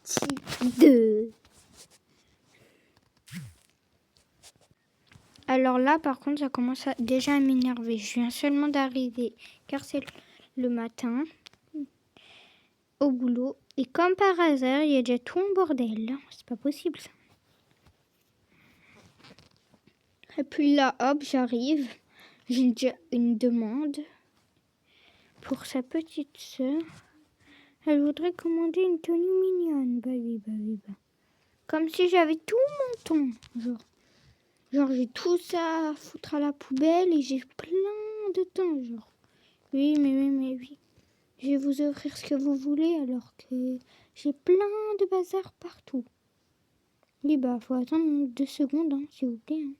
partie 2. Alors là, par contre, ça commence déjà à m'énerver. Je viens seulement d'arriver, car c'est le matin, au boulot. Et comme par hasard, il y a déjà tout en bordel. C'est pas possible, ça. Et puis là, hop, j'arrive. J'ai déjà une demande pour sa petite sœur. Elle voudrait commander une tenue mignonne. Bah oui. Comme si j'avais tout mon temps. Genre j'ai tout ça à foutre à la poubelle et j'ai plein de temps. Genre, oui. Je vais vous offrir ce que vous voulez alors que j'ai plein de bazar partout. Oui, bah, faut attendre 2 secondes, hein, s'il vous plaît. Hein.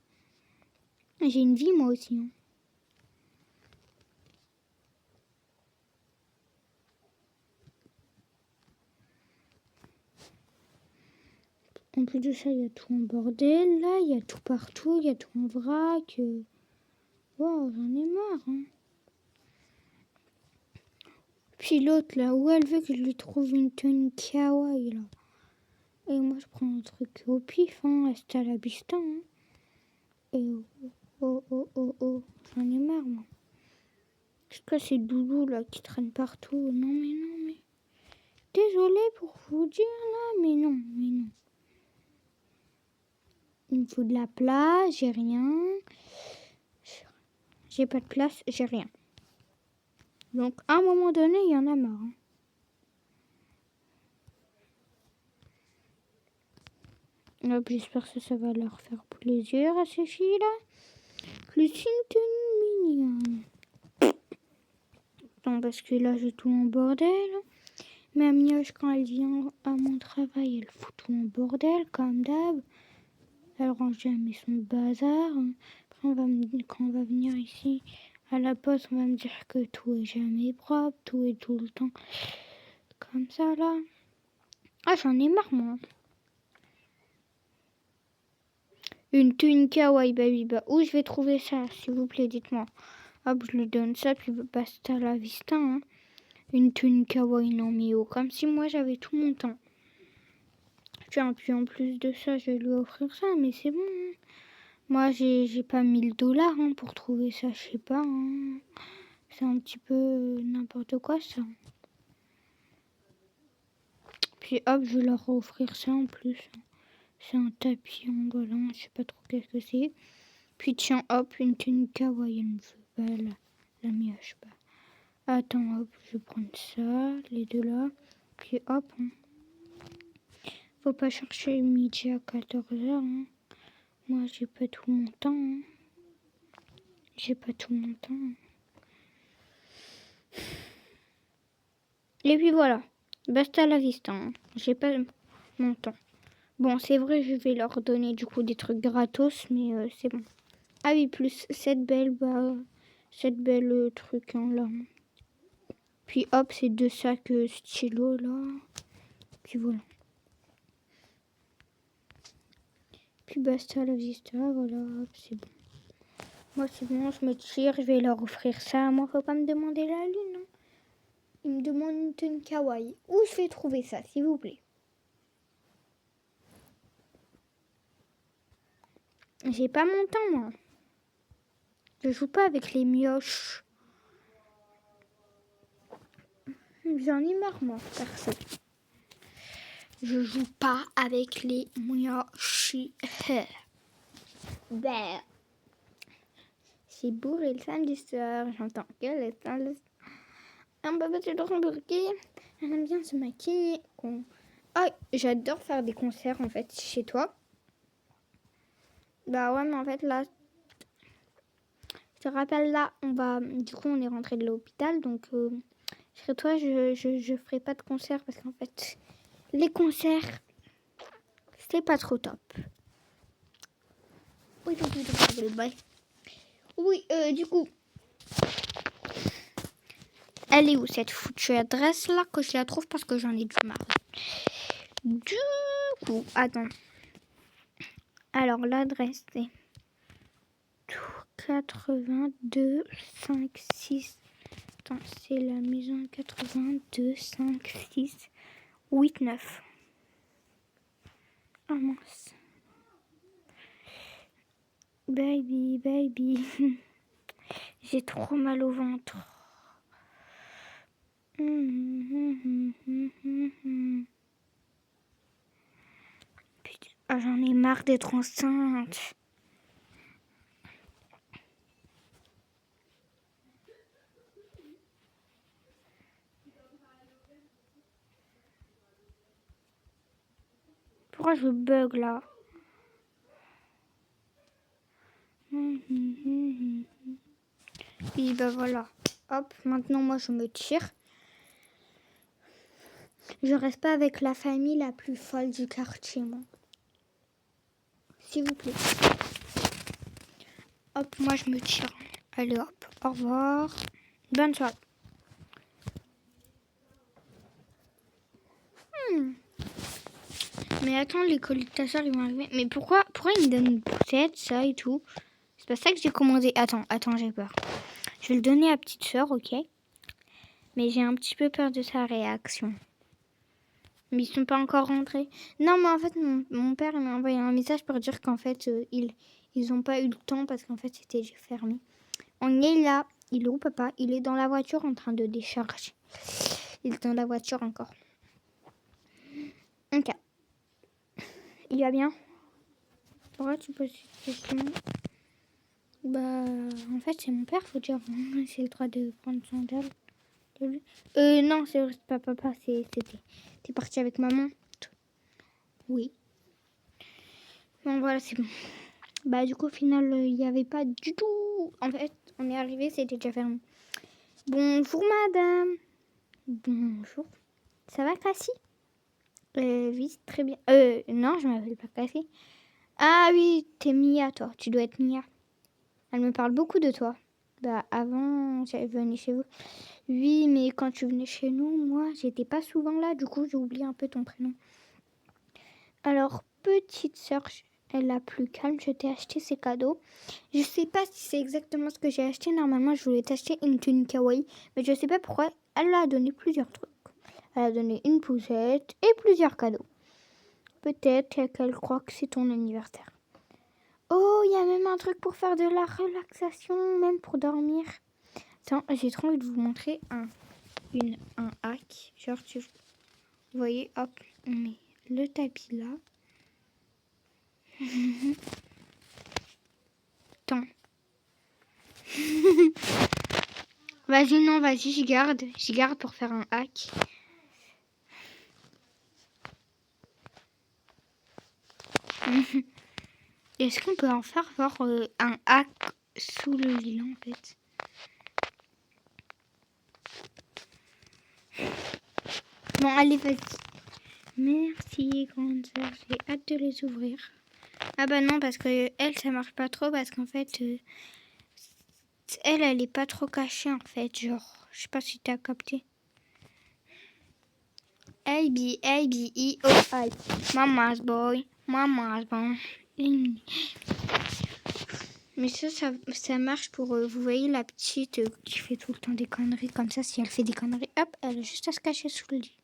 J'ai une vie, moi aussi. Hein. En plus de ça, il y a tout en bordel, là. Il y a tout partout, il y a tout en vrac. Wow, j'en ai marre, hein. Puis l'autre, là, où elle veut que je lui trouve une tenue kawaii, là. Et moi, je prends un truc au pif, hein. Hasta la vista, hein. Et oh. J'en ai marre, moi. C'est quoi ces doudous, là, qui traînent partout? Non, mais. Désolée pour vous dire, là, mais non. Il me faut de la place, j'ai rien. J'ai pas de place, j'ai rien. Donc, à un moment donné, il y en a marre. Hein. Hop, j'espère que ça va leur faire plaisir à ces filles-là. Plus une tenue mignonne. Non, parce que là, j'ai tout en bordel. Ma mioche, quand elle vient à mon travail, elle fout tout en bordel, comme d'hab. Elle range jamais son bazar. Après, quand on va venir ici à la poste, on va me dire que tout est jamais propre, tout est tout le temps comme ça, là. Ah, j'en ai marre, moi. Une tenue kawaii, bah, où je vais trouver ça, s'il vous plaît, dites-moi. Hop, je lui donne ça, puis basta la vista, hein. Une tenue kawaii, non, mais oh, comme si moi, j'avais tout mon temps. Tiens, puis en plus de ça, je vais lui offrir ça, mais c'est bon, hein. Moi, j'ai pas 1000$ hein, pour trouver ça, je sais pas. Hein. C'est un petit peu n'importe quoi, ça. Puis hop, je vais leur offrir ça en plus. C'est un tapis en golan, je sais pas trop qu'est-ce que c'est. Puis tiens, hop, une tenue kawaii, elle me veut pas la mioche. Bah. Attends, hop, je vais prendre ça, les deux là. Puis hop, hein. Faut pas chercher midi à 14h. Hein. Moi, j'ai pas tout mon temps. Hein. J'ai pas tout mon temps. Et puis voilà. Basta la vista. Hein. J'ai pas mon temps. Bon, c'est vrai, je vais leur donner du coup des trucs gratos, mais c'est bon. Ah oui, plus cette belle truc hein, là. Puis hop, c'est 2 sacs stylo là. Puis voilà. Puis basta la vista, voilà, hop, c'est bon. Moi c'est bon, je me tire, je vais leur offrir ça. Moi, faut pas me demander la lune. Hein. Ils me demandent une tenue kawaii. Où je vais trouver ça, s'il vous plaît? J'ai pas mon temps, moi. Je joue pas avec les mioches. J'en ai marre, moi, perso. Je joue pas avec les mioches. Ben, c'est bourré le samedi soir. J'entends que le samedi soir. Un baba c'est dans son burger. Elle aime bien se maquiller. Ah, j'adore faire des concerts en fait chez toi. Bah ouais, mais en fait là, je te rappelle là, on est rentré de l'hôpital, donc chez toi, je ferai pas de concert parce qu'en fait, les concerts, c'est pas trop top. Oui, du coup, elle est où cette foutue adresse là que je la trouve parce que j'en ai du marre. Du coup, attends. Alors l'adresse c'est 82 5 6. Attends, c'est la maison 82 5 6 8 9. Oh mince. Baby, baby. J'ai trop mal au ventre. Putain, j'en ai marre d'être enceinte. Pourquoi je bug là? Et bah voilà. Hop, maintenant moi je me tire. Je reste pas avec la famille la plus folle du quartier, moi. S'il vous plaît. Hop, moi je me tire. Allez hop, au revoir. Bonne soirée. Mais attends, les colis de ta soeur ils vont arriver. Mais pourquoi ils me donnent une poussette, ça et tout? C'est pas ça que j'ai commandé. Attends, j'ai peur. Je vais le donner à petite soeur, ok? Mais j'ai un petit peu peur de sa réaction. Mais ils sont pas encore rentrés. Non, mais en fait, mon père il m'a envoyé un message pour dire qu'en fait, ils ont pas eu le temps parce qu'en fait, c'était déjà fermé. On est là. Il est où, papa? Il est dans la voiture en train de décharger. Il est dans la voiture encore. Ok. Il va bien? Pourquoi tu poses cette question? Bah, en fait, c'est mon père, faut dire. C'est le droit de prendre son d'elle. Non, c'est pas papa, t'es parti avec maman. Oui. Bon, voilà, c'est bon. Bah, du coup, au final, il n'y avait pas du tout. En fait, on est arrivé, c'était déjà fermé. Bonjour, madame. Bonjour. Ça va, Cassie? Oui, très bien. Non, je m'appelle pas Cassie. Ah oui, t'es Mia, toi. Tu dois être Mia. Elle me parle beaucoup de toi. Bah, avant, j'avais venu chez vous. Oui, mais quand tu venais chez nous, moi, j'étais pas souvent là. Du coup, j'ai oublié un peu ton prénom. Alors, petite sœur, elle est la plus calme. Je t'ai acheté ces cadeaux. Je sais pas si c'est exactement ce que j'ai acheté. Normalement, je voulais t'acheter une tenue kawaii. Mais je sais pas pourquoi. Elle a donné plusieurs trucs. Elle a donné une poussette et plusieurs cadeaux. Peut-être qu'elle croit que c'est ton anniversaire. Oh, il y a même un truc pour faire de la relaxation, même pour dormir. Attends, j'ai trop envie de vous montrer un hack. Genre, vous voyez, hop, on met le tapis là. Attends. Vas-y, j'y garde. J'y garde pour faire un hack. Est-ce qu'on peut en faire voir un hack sous le lit, en fait? Bon, allez, vas-y. Merci, grande sœur. J'ai hâte de les ouvrir. Ah bah non, parce que elle, ça marche pas trop, parce qu'en fait, elle est pas trop cachée, en fait. Genre, je sais pas si t'as capté. A, B, E, O, I. Mama's boy. Mais ça marche pour, vous voyez, la petite qui fait tout le temps des conneries. Comme ça, si elle fait des conneries, hop, elle a juste à se cacher sous le lit.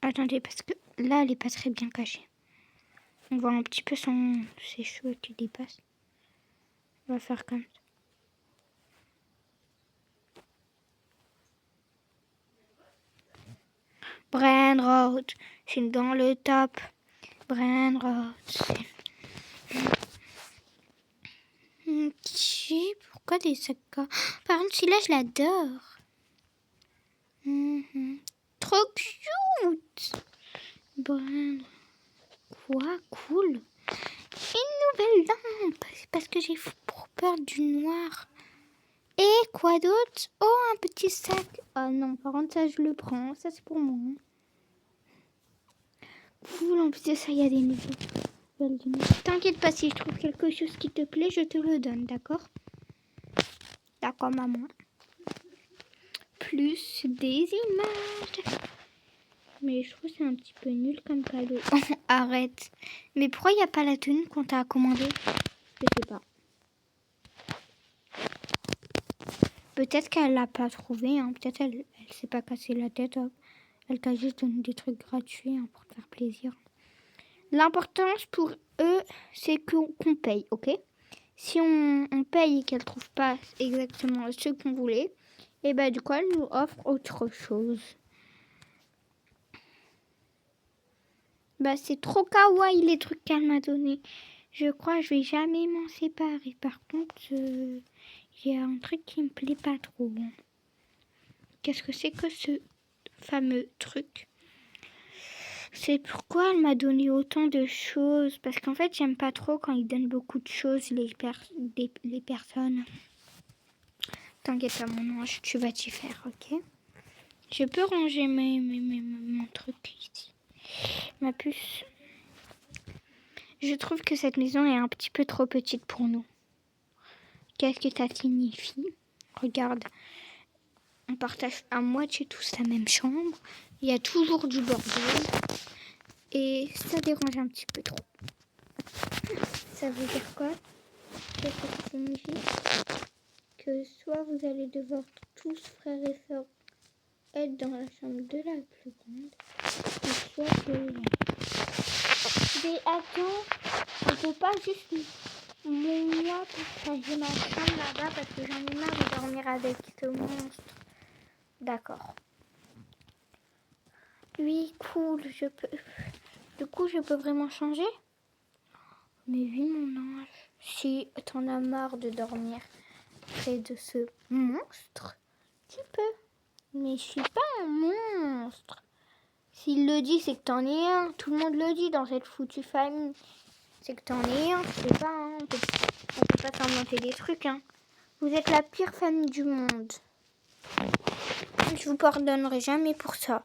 Attendez, parce que là, elle est pas très bien cachée. On voit un petit peu ses cheveux qui dépassent. On va faire comme ça. Brain Road, c'est dans le top. Brain Road. Pourquoi des sacs? Par contre, celui-là, je l'adore. Trop cute. Brain. Quoi? Cool. Une nouvelle lampe. C'est parce que j'ai trop peur du noir. Et quoi d'autre? Oh, un petit sac. Ah non, par contre, ça, je le prends. Ça, c'est pour moi. Cool, en plus de ça, il y a des nouvelles. T'inquiète pas, si je trouve quelque chose qui te plaît, je te le donne, d'accord? D'accord, maman. Plus des images. Mais je trouve que c'est un petit peu nul comme cadeau. Arrête. Mais pourquoi il n'y a pas la tenue qu'on t'a commandée? Je sais pas. Peut-être qu'elle l'a pas trouvé. Hein. Peut-être elle s'est pas cassé la tête. Hop. Elle t'a juste donné des trucs gratuits hein, pour te faire plaisir. L'importance pour eux, c'est qu'on paye, ok? Si on paye et qu'elle ne trouve pas exactement ce qu'on voulait, et bah du coup, elle nous offre autre chose. Bah c'est trop kawaii les trucs qu'elle m'a donné. Je crois que je vais jamais m'en séparer. Par contre, il y a un truc qui me plaît pas trop. Qu'est-ce que c'est que ce fameux truc? C'est pourquoi elle m'a donné autant de choses. Parce qu'en fait, j'aime pas trop quand ils donnent beaucoup de choses, les personnes. T'inquiète pas, mon ange, tu vas t'y faire, ok? Je peux ranger mon truc ici. Ma puce. Je trouve que cette maison est un petit peu trop petite pour nous. Qu'est-ce que ça signifie? Regarde, on partage à moitié tous la même chambre. Il y a toujours du bordel. Et ça dérange un petit peu trop. Ça veut dire quoi? Qu'est-ce que ça signifie? Que soit vous allez devoir tous, frères et sœurs, être dans la chambre de la plus grande, ou soit que... Mais attends, on peut pas juste moi partager ma chambre là-bas parce que j'en ai marre de dormir avec ce monstre. D'accord. Oui, cool, je peux... Du coup, je peux vraiment changer? Mais oui, mon ange. Si t'en as marre de dormir près de ce monstre, tu peux. Mais je suis pas un monstre. S'il le dit, c'est que t'en es un. Tout le monde le dit dans cette foutue famille. C'est que t'en es un, je sais pas. Hein. On peut pas t'inventer des trucs. Hein. Vous êtes la pire famille du monde. Je vous pardonnerai jamais pour ça.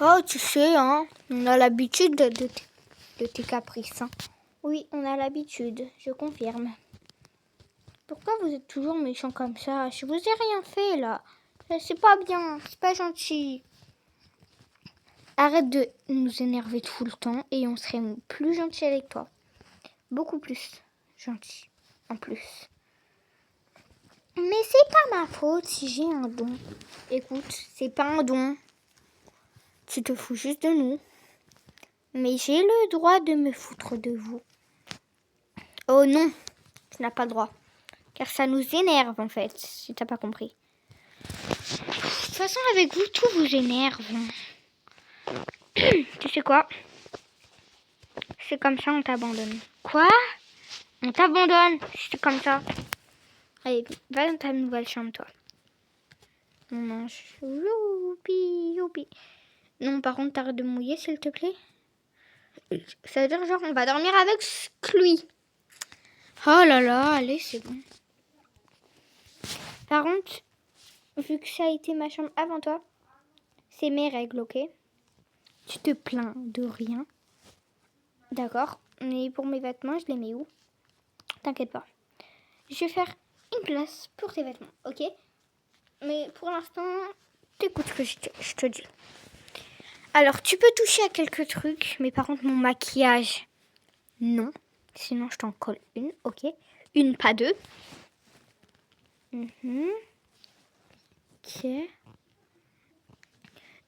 Oh, tu sais, hein, on a l'habitude de tes caprices. Hein. Oui, on a l'habitude, je confirme. Pourquoi vous êtes toujours méchant comme ça? Je vous ai rien fait, là. C'est pas bien, c'est pas gentil. Arrête de nous énerver tout le temps et on serait plus gentil avec toi. Beaucoup plus gentil, en plus. Mais c'est pas ma faute si j'ai un don. Écoute, c'est pas un don. Tu te fous juste de nous. Mais j'ai le droit de me foutre de vous. Oh non, tu n'as pas le droit. Car ça nous énerve en fait, si t'as pas compris. De toute façon, avec vous, tout vous énerve. Tu sais quoi? C'est comme ça, on t'abandonne. Quoi? On t'abandonne? C'est comme ça. Allez, va dans ta nouvelle chambre, toi. Mon ange. Youpi, youpi. Non, par contre, t'arrêtes de mouiller, s'il te plaît. Ça veut dire genre, on va dormir avec lui. Oh là là, allez, c'est bon. Par contre, vu que ça a été ma chambre avant toi, c'est mes règles, ok? Tu te plains de rien. D'accord. Mais pour mes vêtements, je les mets où? T'inquiète pas. Je vais faire une place pour tes vêtements, ok? Mais pour l'instant, t'écoutes ce que je te dis. Alors, tu peux toucher à quelques trucs, mais par contre, mon maquillage, non. Sinon, je t'en colle une, ok? Une, pas deux. Ok.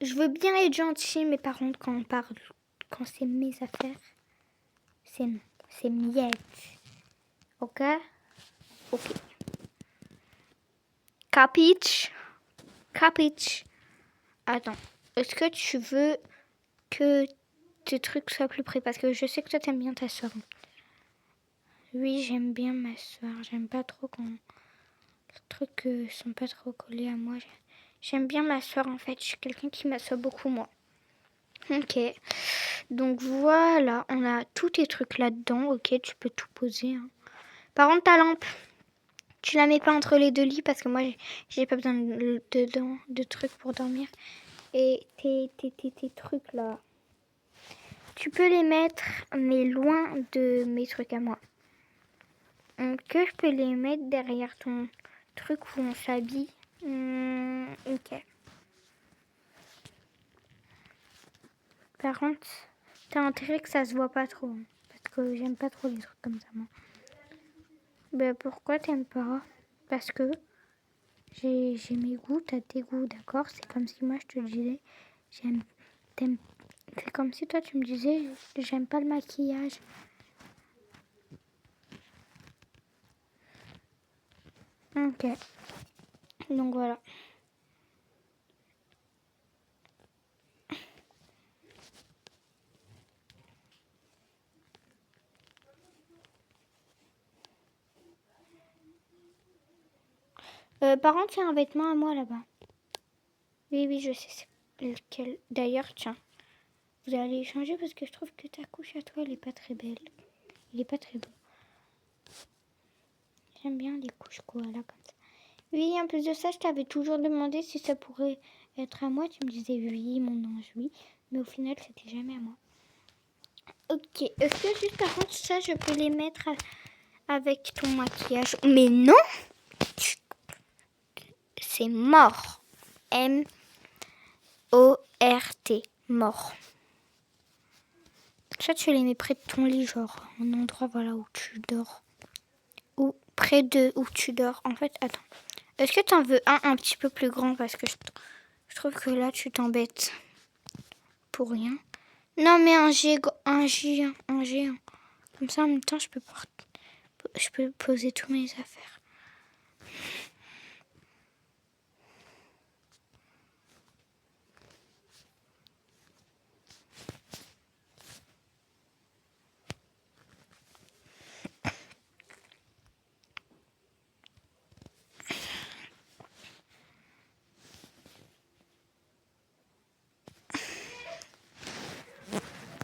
Je veux bien être gentille, mais par contre, quand c'est mes affaires, c'est non. C'est miette. Ok? Ok. Capiche? Capiche? Attends. Est-ce que tu veux que tes trucs soient plus près? Parce que je sais que toi, t'aimes bien ta soeur. Oui, j'aime bien ma soeur. J'aime pas trop quand les trucs sont pas trop collés à moi. J'aime bien ma soeur, en fait. Je suis quelqu'un qui m'assoit beaucoup, moi. Ok. Donc, voilà. On a tous tes trucs là-dedans. Ok, tu peux tout poser. Hein. Par contre, ta lampe, tu la mets pas entre les deux lits parce que moi, j'ai pas besoin de trucs pour dormir. Et tes trucs, là, tu peux les mettre, mais loin de mes trucs à moi. Que je peux les mettre derrière ton truc où on s'habille. Ok. Par contre, t'as intérêt que ça se voit pas trop. Hein, parce que j'aime pas trop les trucs comme ça, moi. Ben, pourquoi t'aimes pas? Parce que j'ai mes goûts, t'as tes goûts, d'accord? C'est comme si moi je te disais T'aimes. C'est comme si toi tu me disais j'aime pas le maquillage. Ok. Donc voilà. Par contre, il y a un vêtement à moi là-bas. Oui, je sais c'est lequel. D'ailleurs, tiens, vous allez échanger parce que je trouve que ta couche à toi, elle est pas très belle. Il est pas très beau. J'aime bien les couches koala comme ça. Oui, en plus de ça, je t'avais toujours demandé si ça pourrait être à moi. Tu me disais oui, mon ange, oui. Mais au final, c'était jamais à moi. Ok, est-ce que juste par contre, ça, je peux les mettre avec ton maquillage? Mais non! C'est mort. M-O-R-T. Mort. Ça, tu les mets près de ton lit, genre, un endroit, voilà, où tu dors. Ou près de où tu dors. En fait, attends. Est-ce que tu en veux un petit peu plus grand? Parce que je trouve que là, tu t'embêtes pour rien. Non, mais un géant. Comme ça, en même temps, je peux poser tous mes affaires.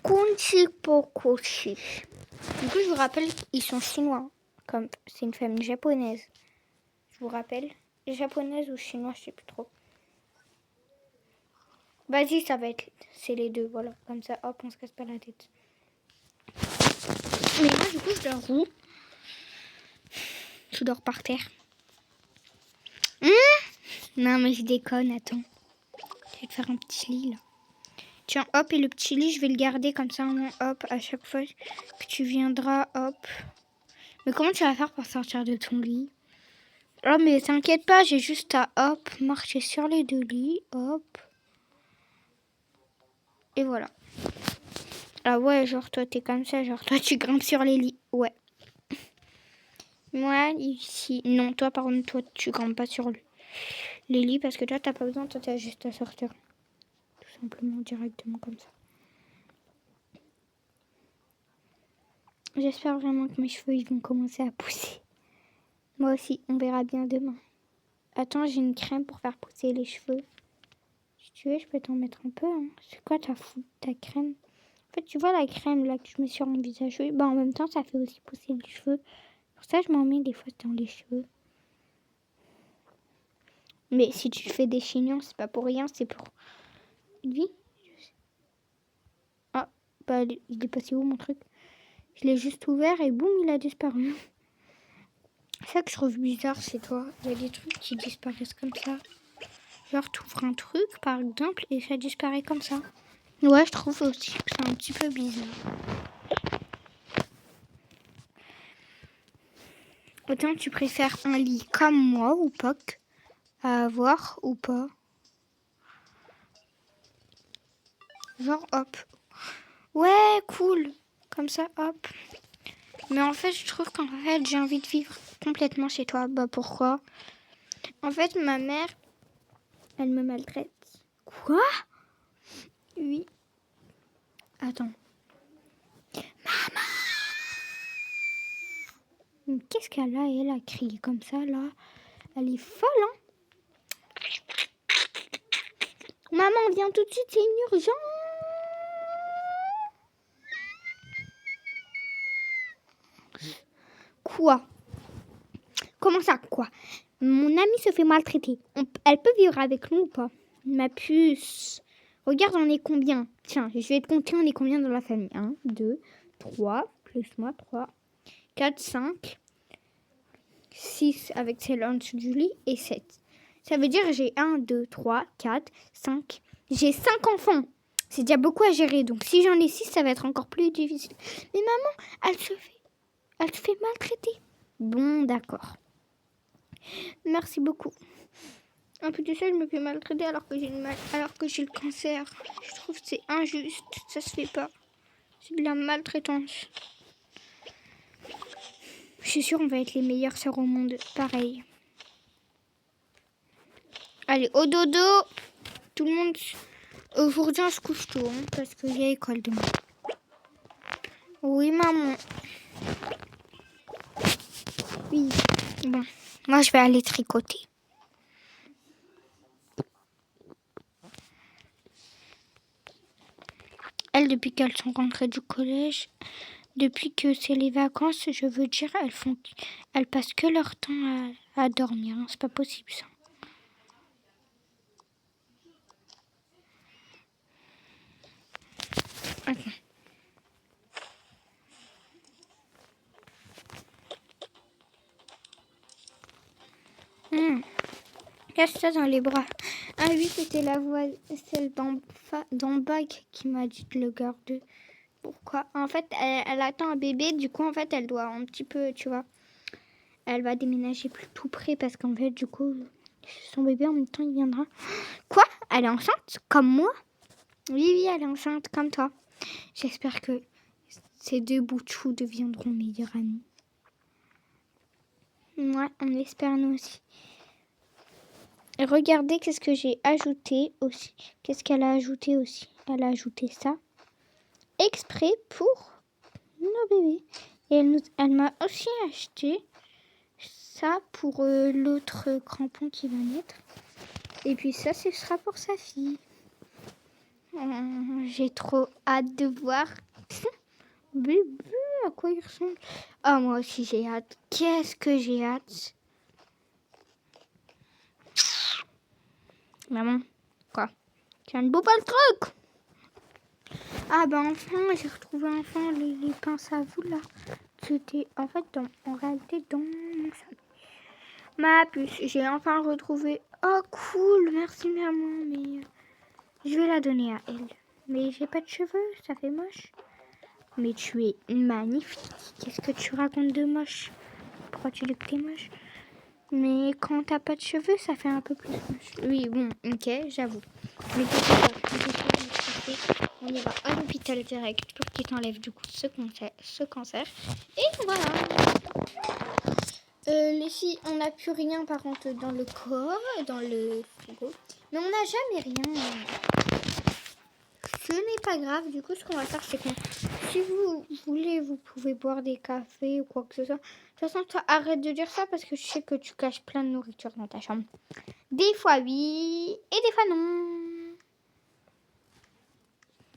Kunchi Pokuchi. Du coup, je vous rappelle, ils sont chinois. Comme c'est une famille japonaise. Je vous rappelle. Japonaise ou chinois, je sais plus trop. Vas-y, c'est les deux, voilà. Comme ça, hop, on se casse pas la tête. Mais moi, du coup, je dors où? Je dors par terre. Non, mais je déconne, attends. Je vais te faire un petit lit, là. Tiens, hop, et le petit lit, je vais le garder comme ça, hop, à chaque fois que tu viendras, hop. Mais comment tu vas faire pour sortir de ton lit? Oh, mais t'inquiète pas, j'ai juste à, hop, marcher sur les deux lits, hop. Et voilà. Ah ouais, genre toi, t'es comme ça, genre toi, tu grimpes sur les lits. Ouais. Moi, ici, non, toi, par contre, toi, tu grimpes pas sur les lits parce que toi, t'as pas besoin, toi, t'as juste à sortir. Tout simplement, directement comme ça. J'espère vraiment que mes cheveux, ils vont commencer à pousser. Moi aussi, on verra bien demain. Attends, j'ai une crème pour faire pousser les cheveux. Si tu veux, je peux t'en mettre un peu. Hein. C'est quoi ta crème? En fait, tu vois la crème là que je mets sur mon visage. Oui, bah, en même temps, ça fait aussi pousser les cheveux. Pour ça, je m'en mets des fois dans les cheveux. Mais si tu fais des chignons, c'est pas pour rien, c'est pour lui. Ah, bah, il est passé où mon truc? Je l'ai juste ouvert et boum, il a disparu. C'est ça que je trouve bizarre chez toi. Il y a des trucs qui disparaissent comme ça. Genre, tu ouvres un truc, par exemple, et ça disparaît comme ça. Ouais, je trouve aussi que c'est un petit peu bizarre. Autant tu préfères un lit comme moi ou pas à avoir ou pas. Genre, hop. Ouais, cool. Comme ça, hop. Mais en fait, je trouve qu'en fait, j'ai envie de vivre complètement chez toi. Bah, pourquoi? En fait, ma mère, elle me maltraite. Quoi? Oui. Attends. Maman! Mais qu'est-ce qu'elle a, elle a crié comme ça, là? Elle est folle, hein? Maman, viens tout de suite, c'est une urgence! Quoi? Comment ça, quoi? Mon amie se fait maltraiter. Elle peut vivre avec nous ou pas? Ma puce. Regarde, on est combien? Tiens, je vais te compter, on est combien dans la famille? 1, 2, 3, plus moi, 3, 4, 5, 6 avec celle en dessous du lit et 7. Ça veut dire que j'ai 1, 2, 3, 4, 5. J'ai 5 enfants. C'est déjà beaucoup à gérer. Donc si j'en ai 6, ça va être encore plus difficile. Mais maman, elle se fait maltraiter. Bon, d'accord. Merci beaucoup. En plus de ça, je me fais maltraiter alors que j'ai le cancer. Je trouve que c'est injuste, ça se fait pas. C'est de la maltraitance. Je suis sûre on va être les meilleures sœurs au monde, pareil. Allez, au dodo. Tout le monde. Aujourd'hui, on se couche tôt, hein, parce qu'il y a école demain. Oui, maman. Oui. Bon, moi, je vais aller tricoter. Elles, depuis qu'elles sont rentrées du collège, depuis que c'est les vacances, je veux dire, elles passent que leur temps à dormir. Hein. C'est pas possible, ça. Attends. Cache ça dans les bras. Ah oui, c'était la voix, celle d'en bas qui m'a dit de le garder. Pourquoi? En fait, elle attend un bébé, du coup, en fait, elle doit un petit peu, tu vois. Elle va déménager plus tout près parce qu'en fait, du coup, son bébé, en même temps, il viendra. Quoi? Elle est enceinte? Comme moi? Oui, elle est enceinte, comme toi. J'espère que ces deux bouts de chou deviendront meilleurs amis. Ouais, on l'espère nous aussi. Et regardez qu'est-ce que j'ai ajouté aussi. Qu'est-ce qu'elle a ajouté aussi? Elle a ajouté ça. Exprès pour nos bébés. Et elle m'a aussi acheté ça pour l'autre crampon qui va naître. Et puis ça, ce sera pour sa fille. J'ai trop hâte de voir bébé, à quoi il ressemble. Ah, moi aussi j'ai hâte. Qu'est-ce que j'ai hâte. Maman, quoi? Tu viens de bouffer le truc? Ah ben enfin, j'ai retrouvé enfin les pinces à vous là. C'était en fait en réalité dans mon sac. Ma puce, j'ai enfin retrouvé. Oh cool, merci maman, mais je vais la donner à elle. Mais j'ai pas de cheveux, ça fait moche. Mais tu es magnifique. Qu'est-ce que tu racontes de moche? Pourquoi tu dis que t'es moche? Mais quand t'as pas de cheveux, ça fait un peu plus moche. Oui, bon, ok, j'avoue. Mais on ira à l'hôpital direct pour qu'ils t'enlèvent du coup ce cancer. Et voilà. Les filles, on n'a plus rien par contre dans le corps, dans le frigo. Mais on n'a jamais rien. Ce n'est pas grave. Du coup, ce qu'on va faire, c'est que si vous voulez, vous pouvez boire des cafés ou quoi que ce soit. De toute façon, toi, arrête de dire ça parce que je sais que tu caches plein de nourriture dans ta chambre. Des fois oui et des fois non.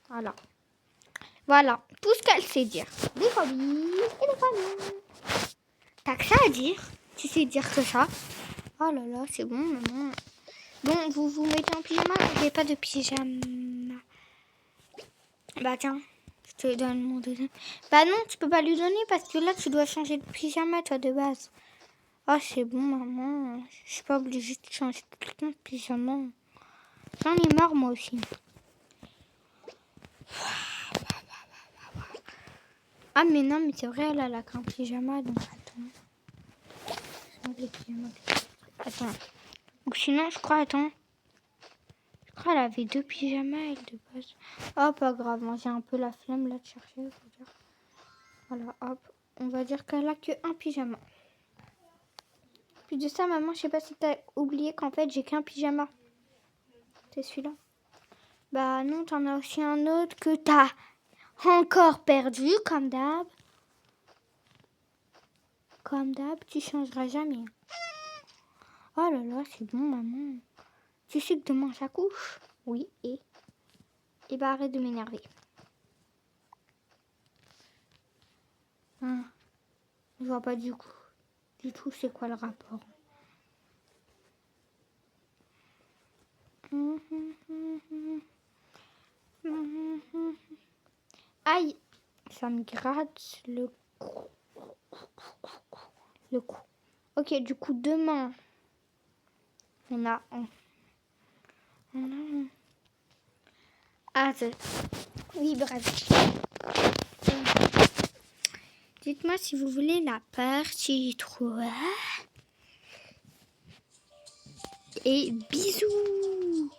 Voilà. Voilà, tout ce qu'elle sait dire. Des fois oui et des fois non. T'as que ça à dire? Tu sais dire que ça? Oh là là, c'est bon, maman. Bon, vous vous mettez en pyjama? J'ai pas de pyjama. Bah tiens, je te donne mon deuxième. Bah non, tu peux pas lui donner parce que là, tu dois changer de pyjama, toi, de base. Oh, c'est bon, maman. Je suis pas obligée de changer tout le temps de pyjama. J'en ai marre, moi aussi. Ah, mais non, mais c'est vrai, elle a qu'un pyjama, donc attends. Change les pyjamas. Attends. Ou sinon, je crois, attends. Je crois qu'elle avait deux pyjamas, elle, de base. Oh, pas grave, moi, j'ai un peu la flemme, là, de chercher, je veux dire. Voilà, hop. On va dire qu'elle a qu'un pyjama. Puis de ça, maman, je sais pas si t'as oublié qu'en fait, j'ai qu'un pyjama. C'est celui-là. Bah non, t'en as aussi un autre que t'as encore perdu, comme d'hab. Comme d'hab, tu changeras jamais. Oh là là, c'est bon, maman. Tu sais que demain, j'accouche? Oui, et bah arrête de m'énerver. Hein, je vois pas du tout c'est quoi le rapport. Aïe, ça me gratte le cou. Ok, du coup, demain, on a... Ah, oui, bref. Dites-moi si vous voulez la partie 3. et bisous.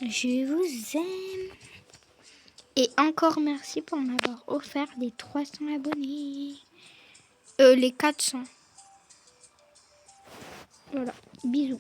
Je vous aime. Et encore merci pour m'avoir offert les 300 abonnés. Les 400. Voilà, bisous.